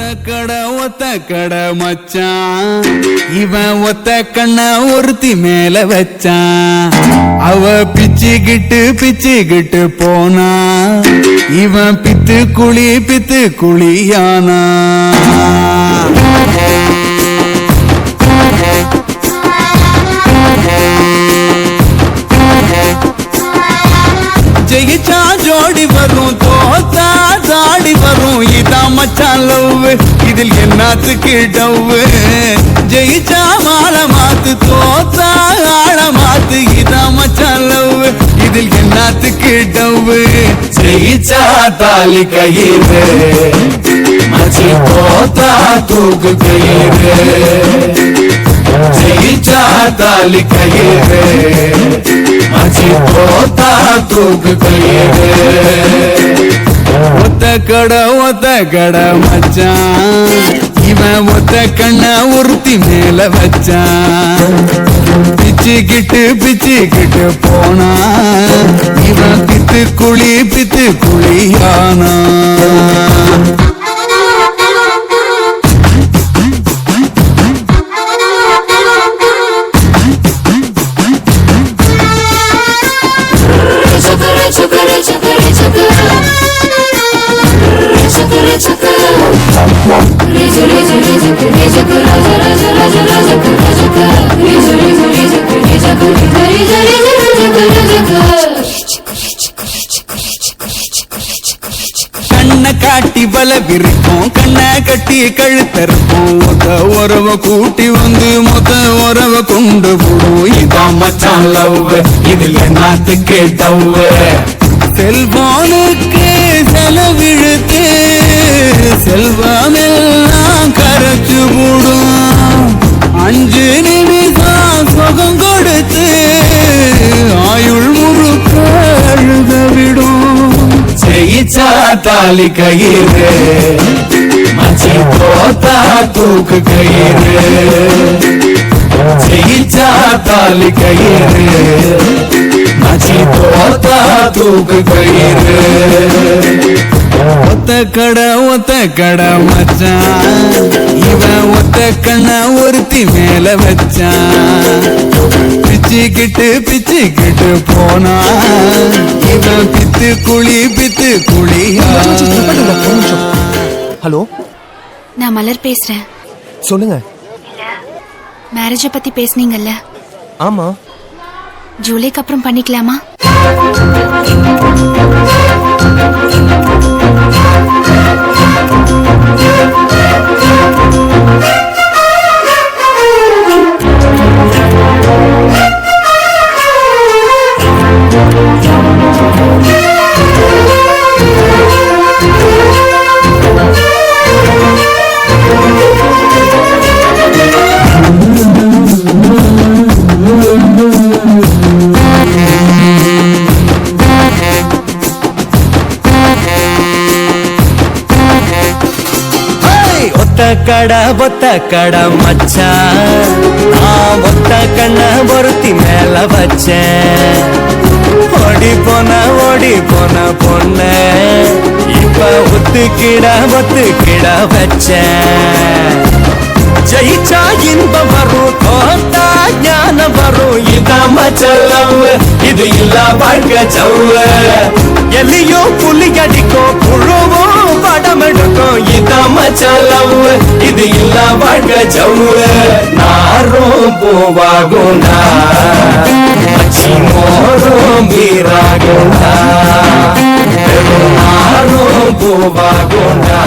ஒத்த கடை மச்சான் இவன் ஒத்த கண்ண ஒருத்தி மேல வச்சான். அவ பிச்சுக்கிட்டு போனா இவன் பித்து குழியானா. ஜெயிச்சா ஜோடி வரும் தோத்தா தாடி வரும் இதான் மச்சான் லவ். இதில் என்னத்துக்கு டவ்? ஜெயிச்சா மாலை மாத்து தோத்தா ஆள மாத்து இதான் மச்சான் லவ். இதில் என்னத்துக்கு டவ்? ஜெயிச்சா தாலி கயிறு மச்சி தோத்தா தூக்கு கயிறு. ஜெயிச்சா தாலி கயிறு மச்சி தோத்தா தூக்கு கயிறு. ஒத்த கடை மச்சான் இவன் ஒத்த கண்ண ஒருத்தி மேல வச்சான். பிச்சுக்கிட்டு போனா இவன் பித்து குழியானா. கண்ண காட்டி வல விரிக்கும் கண்ண கட்டி கழுத்தருக்கும். உறவ கூட்டி வந்து உறவ கொண்டு போடும் இதான் மச்சான் லவ். இதில் என்னத்துக்கு டவ்? செல்வானுக்கு செலவிழுத்து செல்வமெல்லாம் கரைச்சு போடும். 5 நிமிஷம் சுகம் கொடுத்து ஆயுள் முழுக்க அழுத விடும். ஜெயிச்சா தாலி கயிறு மச்சி தோத்தா தூக்கு கயிறு. ஜெயிச்சா தாலி கயிறு மச்சி தோத்தா தூக்கு கயிறு. ஒத்த கடை மச்சான் இவன் ஒத்த கண்ண ஒருத்தி மேல வச்சான். பிச்சுக்கிட்டு போனா இவன் பித்து குழியா. ஹலோ, நான் மலர் பேசுறேன். சொல்லுங்க. மேரேஜ பத்தி பேசுனீங்கல்ல? ஆமா. ஜூலைக்கு அப்புறம் பண்ணிக்கலாமா? ஒத்த கடை மச்சான் நான் ஒத்த கண்ண ஒருத்தி மேல வச்சேன். ஓடி போன பொண்ண இப்ப ஒத்துக்கிட வச்சேன். ஜெயிச்சா இன்பம் வரும் தோத்தா ஞானம் வரும் இதான் மச்சான் லவ். இது இல்ல வாழ்க்கை சவ்வு. எல்லையும் புலி அடிக்கும் புழுவும் படம் எடுக்கும் இதான் மச்சான் லவ். இது இல்ல வாழ்க்கை சவ்வு. நாரும் பூவாகுண்டா மச்சி மோரும் வீராகுண்டா. நாரும் பூவாகுண்டா